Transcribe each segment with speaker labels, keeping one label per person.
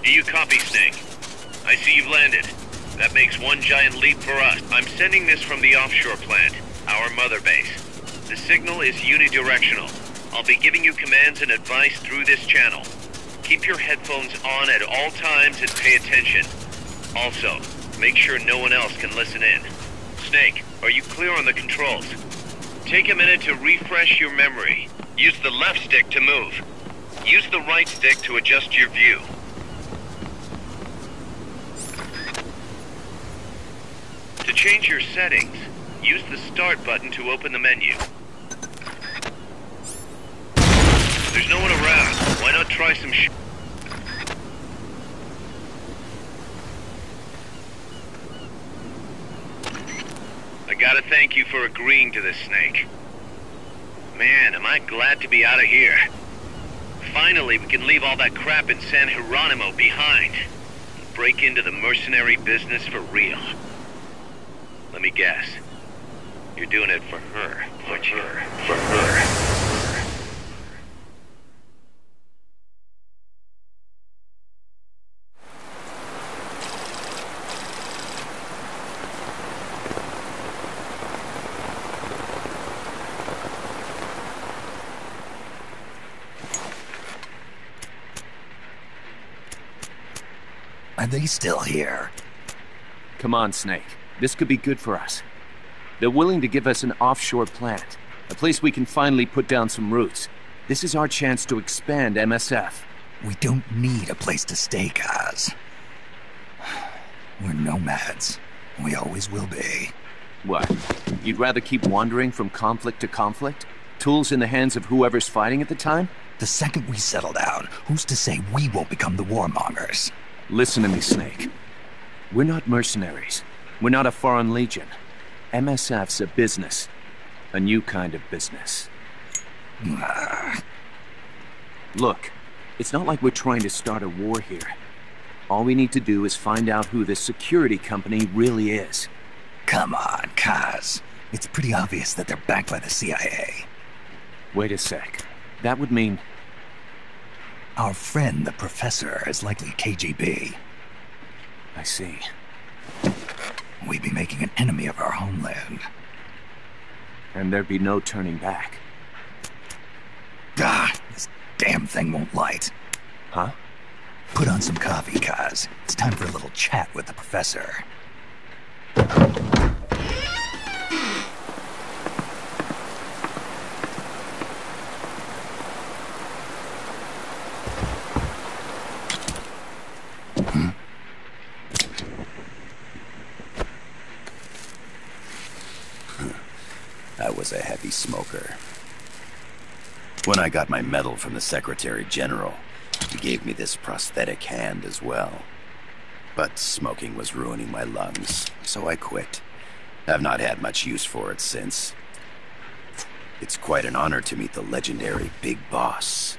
Speaker 1: Do you copy, Snake? I see you've landed. That makes one giant leap for us. I'm sending this from the offshore plant, our mother base. The signal is unidirectional. I'll be giving you commands and advice through this channel. Keep your headphones on at all times and pay attention. Also, make sure no one else can listen in. Snake, are you clear on the controls? Take a minute to refresh your memory. Use the left stick to move. Use the right stick to adjust your view. To change your settings, use the Start button to open the menu. There's no one around. Why not try some I gotta thank you for agreeing to this, Snake. Man, am I glad to be out of here. Finally, we can leave all that crap in San Geronimo behind. And break into the mercenary business for real. Let me guess. You're doing it for her, aren't you? For her.
Speaker 2: Are they still here?
Speaker 3: Come on, Snake. This could be good for us. They're willing to give us an offshore plant, a place we can finally put down some roots. This is our chance to expand MSF.
Speaker 2: We don't need a place to stay, Kaz. We're nomads. We always will be.
Speaker 3: What? You'd rather keep wandering from conflict to conflict? Tools in the hands of whoever's fighting at the time?
Speaker 2: The second we settle down, who's to say we won't become the warmongers?
Speaker 3: Listen to me, Snake. We're not mercenaries. We're not a foreign legion. MSF's a business. A new kind of business. Look, it's not like we're trying to start a war here. All we need to do is find out who this security company really is.
Speaker 2: Come on, Kaz. It's pretty obvious that they're backed by the CIA.
Speaker 3: Wait a sec. That would mean...
Speaker 2: Our friend, the professor, is likely KGB.
Speaker 3: I see.
Speaker 2: We'd be making an enemy of our homeland.
Speaker 3: And there'd be no turning back.
Speaker 2: This damn thing won't light.
Speaker 3: Huh?
Speaker 2: Put on some coffee, Kaz. It's time for a little chat with the professor.
Speaker 4: I was a heavy smoker. When I got my medal from the Secretary General, he gave me this prosthetic hand as well. But smoking was ruining my lungs, so I quit. I've not had much use for it since. It's quite an honor to meet the legendary Big Boss.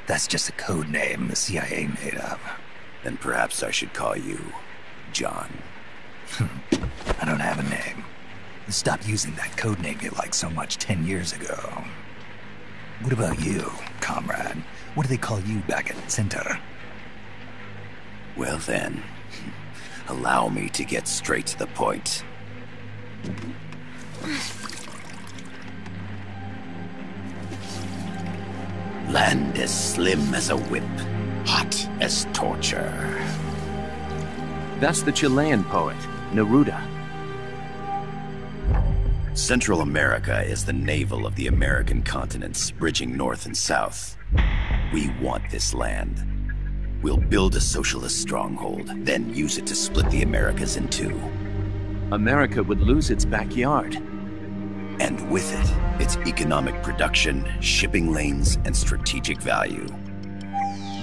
Speaker 2: That's just a code name the CIA made up.
Speaker 4: Then perhaps I should call you John.
Speaker 2: I don't have a name. You stopped using that code name you liked so much 10 years ago. What about you, comrade? What do they call you back at Center?
Speaker 4: Well then, allow me to get straight to the point. Land as slim as a whip, hot as torture.
Speaker 3: That's the Chilean poet, Neruda.
Speaker 4: Central America is the navel of the American continents, bridging north and south. We want this land. We'll build a socialist stronghold, then use it to split the Americas in two.
Speaker 3: America would lose its backyard.
Speaker 4: And with it, its economic production, shipping lanes, and strategic value.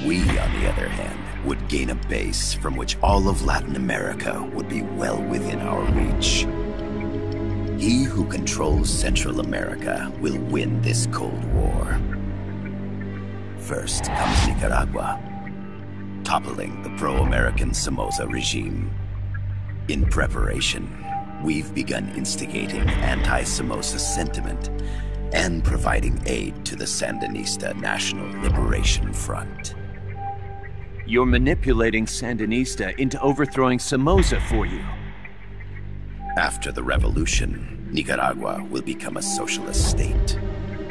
Speaker 4: We, on the other hand, would gain a base from which all of Latin America would be well within our reach. He who controls Central America will win this Cold War. First comes Nicaragua, toppling the pro-American Somoza regime. In preparation, we've begun instigating anti-Somoza sentiment and providing aid to the Sandinista National Liberation Front.
Speaker 3: You're manipulating Sandinista into overthrowing Somoza for you.
Speaker 4: After the revolution, Nicaragua will become a socialist state.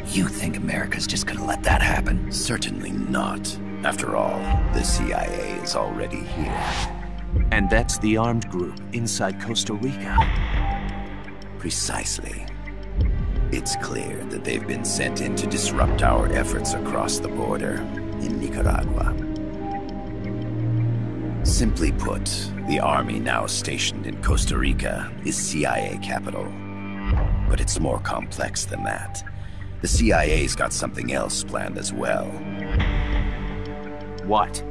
Speaker 2: You think America's just gonna let that happen?
Speaker 4: Certainly not. After all, the CIA is already here.
Speaker 3: And that's the armed group inside Costa Rica.
Speaker 4: Precisely. It's clear that they've been sent in to disrupt our efforts across the border in Nicaragua. Simply put, the army now stationed in Costa Rica is CIA capital. But it's more complex than that. The CIA's got something else planned as well.
Speaker 3: What?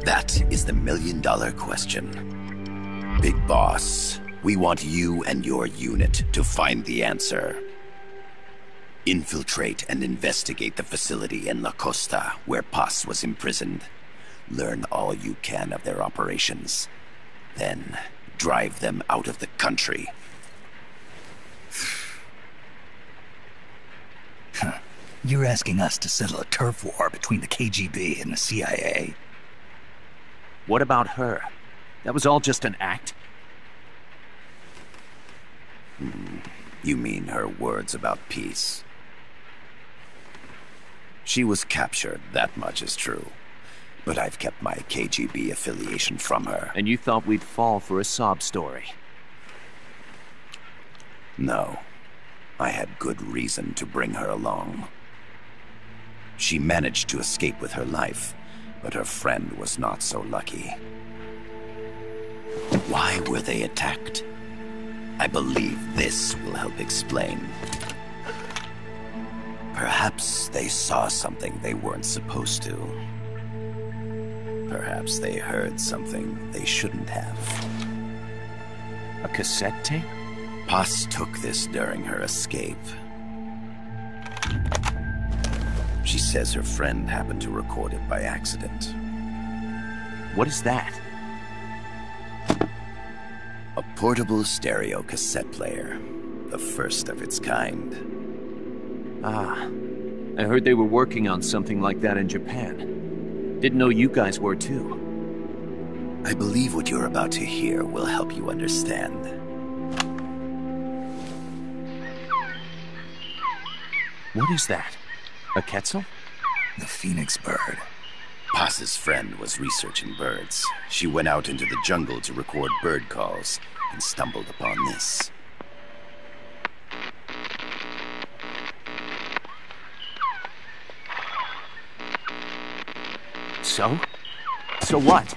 Speaker 4: That is the million-dollar question. Big Boss, we want you and your unit to find the answer. Infiltrate and investigate the facility in La Costa where Paz was imprisoned. Learn all you can of their operations. Then, drive them out of the country.
Speaker 2: You're asking us to settle a turf war between the KGB and the CIA?
Speaker 3: What about her? That was all just an act?
Speaker 4: You mean her words about peace? She was captured, that much is true. But I've kept my KGB affiliation from her.
Speaker 3: And you thought we'd fall for a sob story?
Speaker 4: No. I had good reason to bring her along. She managed to escape with her life, but her friend was not so lucky. Why were they attacked? I believe this will help explain. Perhaps they saw something they weren't supposed to. Perhaps they heard something they shouldn't have.
Speaker 3: A cassette tape?
Speaker 4: Paz took this during her escape. She says her friend happened to record it by accident.
Speaker 3: What is that?
Speaker 4: A portable stereo cassette player. The first of its kind.
Speaker 3: Ah. I heard they were working on something like that in Japan. Didn't know you guys were too.
Speaker 4: I believe what you're about to hear will help you understand.
Speaker 3: What is that? A quetzal?
Speaker 2: The phoenix bird.
Speaker 4: Paz's friend was researching birds. She went out into the jungle to record bird calls and stumbled upon this.
Speaker 3: So? So what?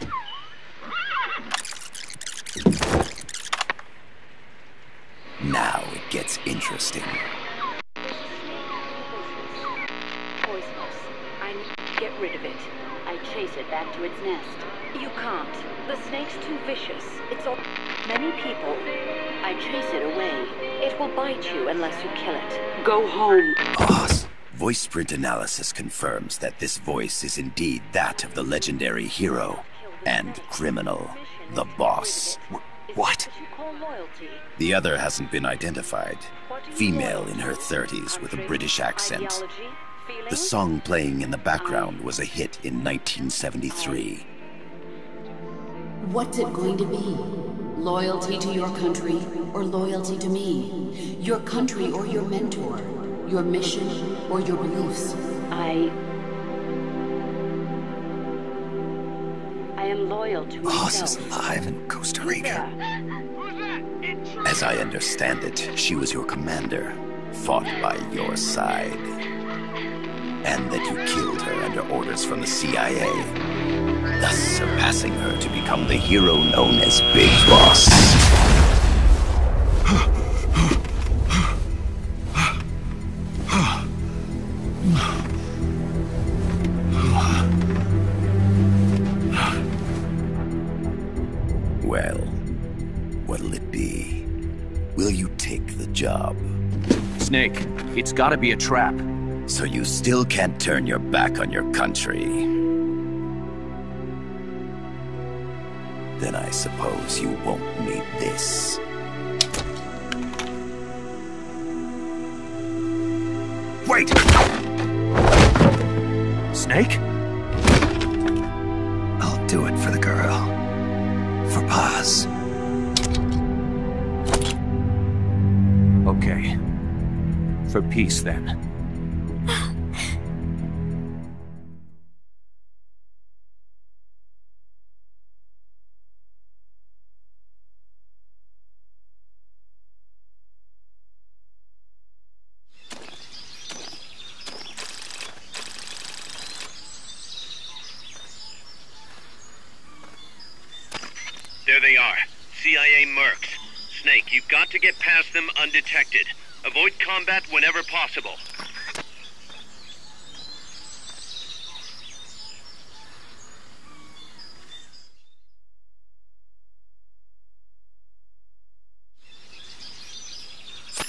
Speaker 4: Now it gets interesting.
Speaker 5: Poisonous. I need to get rid of it. I chase it back to its nest. You can't. The snake's too vicious. It's all... Many people. I chase it away. It will bite you unless you kill it. Go home.
Speaker 4: Boss. Voice print analysis confirms that this voice is indeed that of the legendary hero and criminal, the boss.
Speaker 2: What?
Speaker 4: The other hasn't been identified. Female in her 30s with a British accent. The song playing in the background was a hit in 1973.
Speaker 6: What's it going to be? Loyalty to your country or loyalty to me? Your country or your mentor? Your mission or your beliefs?
Speaker 5: I am loyal to
Speaker 2: Boss
Speaker 5: myself.
Speaker 2: is alive in Costa Rica.
Speaker 4: As I understand it, she was your commander, fought by your side. And that you killed her under orders from the CIA, thus surpassing her to become the hero known as Big Boss. Well, what'll it be? Will you take the job?
Speaker 3: Snake, it's gotta be a trap.
Speaker 4: So you still can't turn your back on your country? Then I suppose you won't need this.
Speaker 2: Wait!
Speaker 3: Snake?
Speaker 2: I'll do it for the girl. For Paz.
Speaker 3: Okay. For peace, then.
Speaker 1: There they are. CIA mercs. Snake, you've got to get past them undetected. Avoid combat whenever possible.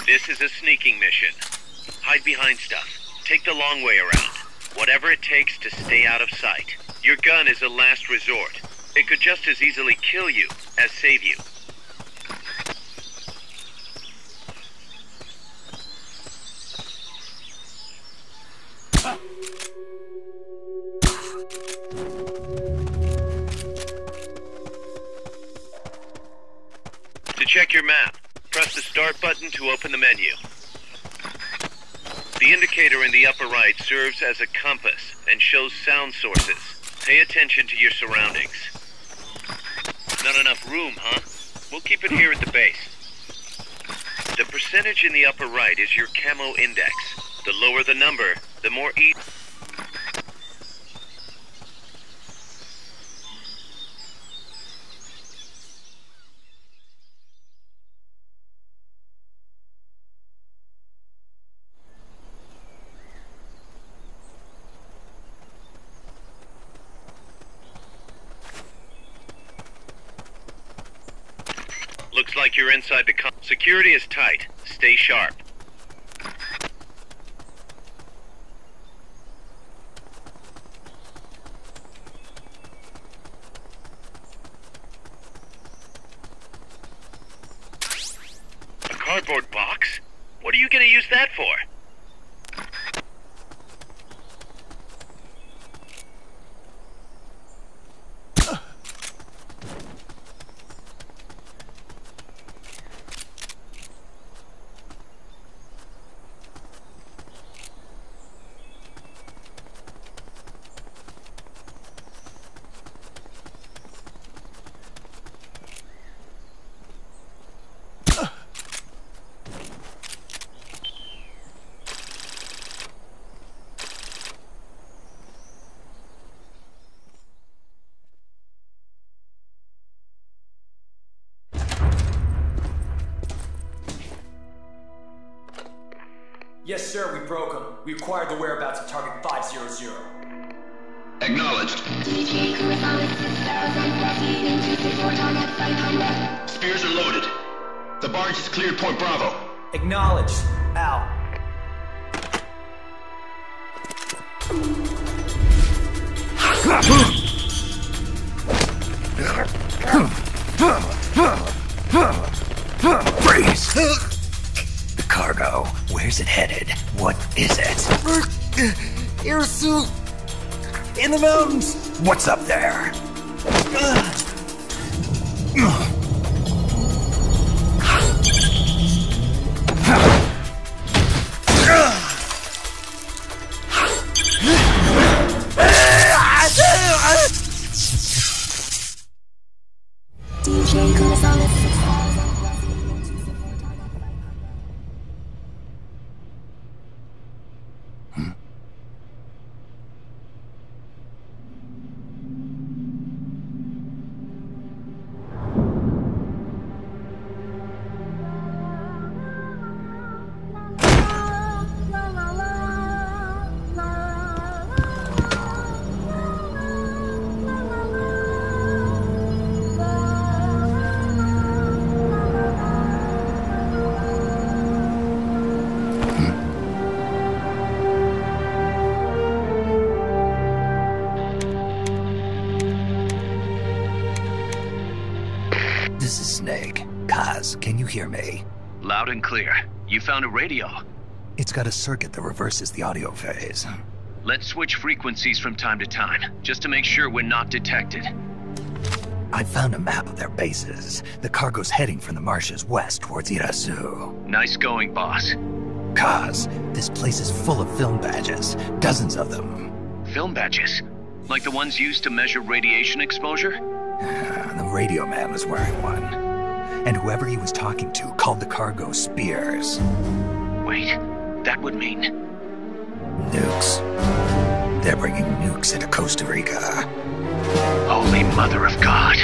Speaker 1: This is a sneaking mission. Hide behind stuff. Take the long way around. Whatever it takes to stay out of sight. Your gun is a last resort. It could just as easily kill you as save you. To check your map, press the start button to open the menu. The indicator in the upper right serves as a compass and shows sound sources. Pay attention to your surroundings. Not enough room, huh? We'll keep it here at the base. The percentage in the upper right is your camo index. The lower the number, the more Looks like you're inside the security is tight. Stay sharp. A cardboard box? What are you gonna use that for?
Speaker 7: Yes, sir, we broke them. We acquired the whereabouts of target 500.
Speaker 8: Acknowledged. Spears are loaded. The barge has cleared Point Bravo.
Speaker 7: Acknowledged. Out.
Speaker 2: Freeze! The cargo, where's it headed? What is it?
Speaker 9: Air suit! In the mountains!
Speaker 2: What's up there? This is Snake. Kaz, can you hear me?
Speaker 3: Loud and clear. You found a radio.
Speaker 2: It's got a circuit that reverses the audio phase.
Speaker 3: Let's switch frequencies from time to time, just to make sure we're not detected.
Speaker 2: I found a map of their bases. The cargo's heading from the marshes west towards Irasu.
Speaker 3: Nice going, boss.
Speaker 2: Kaz, this place is full of film badges. Dozens of them.
Speaker 3: Film badges? Like the ones used to measure radiation exposure?
Speaker 2: The radio man was wearing one. And whoever he was talking to called the cargo Spears.
Speaker 3: Wait, that would mean...
Speaker 2: Nukes. They're bringing nukes into Costa Rica.
Speaker 3: Holy Mother of God.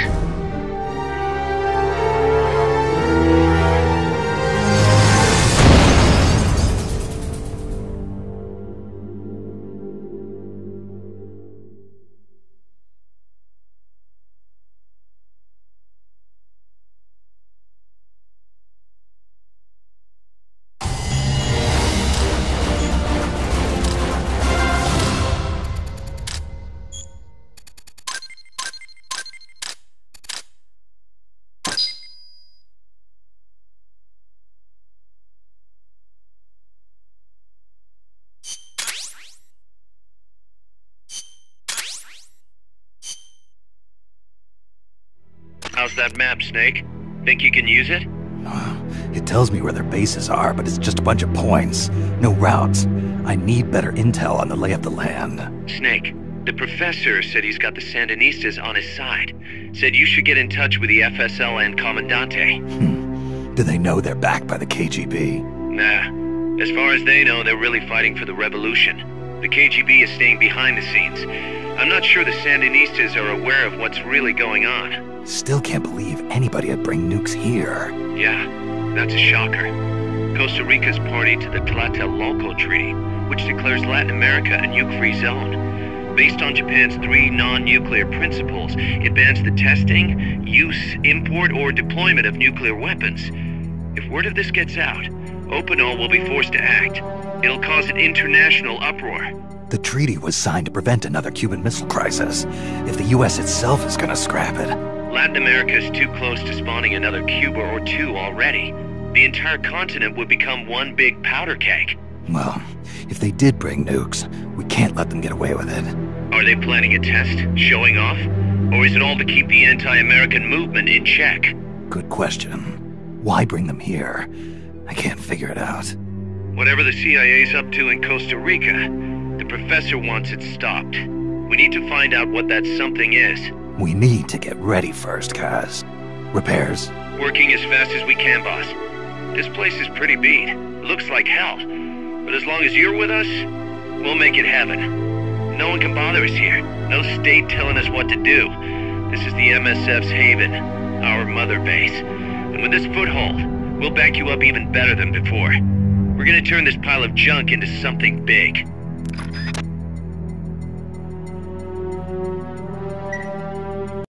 Speaker 1: How's that map, Snake? Think you can use it?
Speaker 2: It tells me where their bases are, but it's just a bunch of points. No routes. I need better intel on the lay of the land.
Speaker 1: Snake, the professor said he's got the Sandinistas on his side. Said you should get in touch with the FSL and Commandante.
Speaker 2: Do they know they're backed by the KGB?
Speaker 1: Nah. As far as they know, they're really fighting for the revolution. The KGB is staying behind the scenes. I'm not sure the Sandinistas are aware of what's really going on.
Speaker 2: Still can't believe anybody would bring nukes here.
Speaker 1: Yeah, that's a shocker. Costa Rica's party to the Tlatelolco Treaty, which declares Latin America a nuke-free zone. Based on Japan's 3 non-nuclear principles, it bans the testing, use, import, or deployment of nuclear weapons. If word of this gets out, Opinol will be forced to act. It'll cause an international uproar.
Speaker 2: The treaty was signed to prevent another Cuban Missile Crisis. If the U.S. itself is gonna scrap it...
Speaker 1: Latin America is too close to spawning another Cuba or two already. The entire continent would become one big powder keg.
Speaker 2: Well, if they did bring nukes, we can't let them get away with it.
Speaker 1: Are they planning a test? Showing off? Or is it all to keep the anti-American movement in check?
Speaker 2: Good question. Why bring them here? I can't figure it out.
Speaker 1: Whatever the CIA's up to in Costa Rica, the professor wants it stopped. We need to find out what that something is.
Speaker 2: We need to get ready first, Kaz. Repairs?
Speaker 1: Working as fast as we can, boss. This place is pretty beat. Looks like hell. But as long as you're with us, we'll make it heaven. No one can bother us here. No state telling us what to do. This is the MSF's haven, our mother base. And with this foothold, we'll back you up even better than before. We're gonna turn this pile of junk into something big.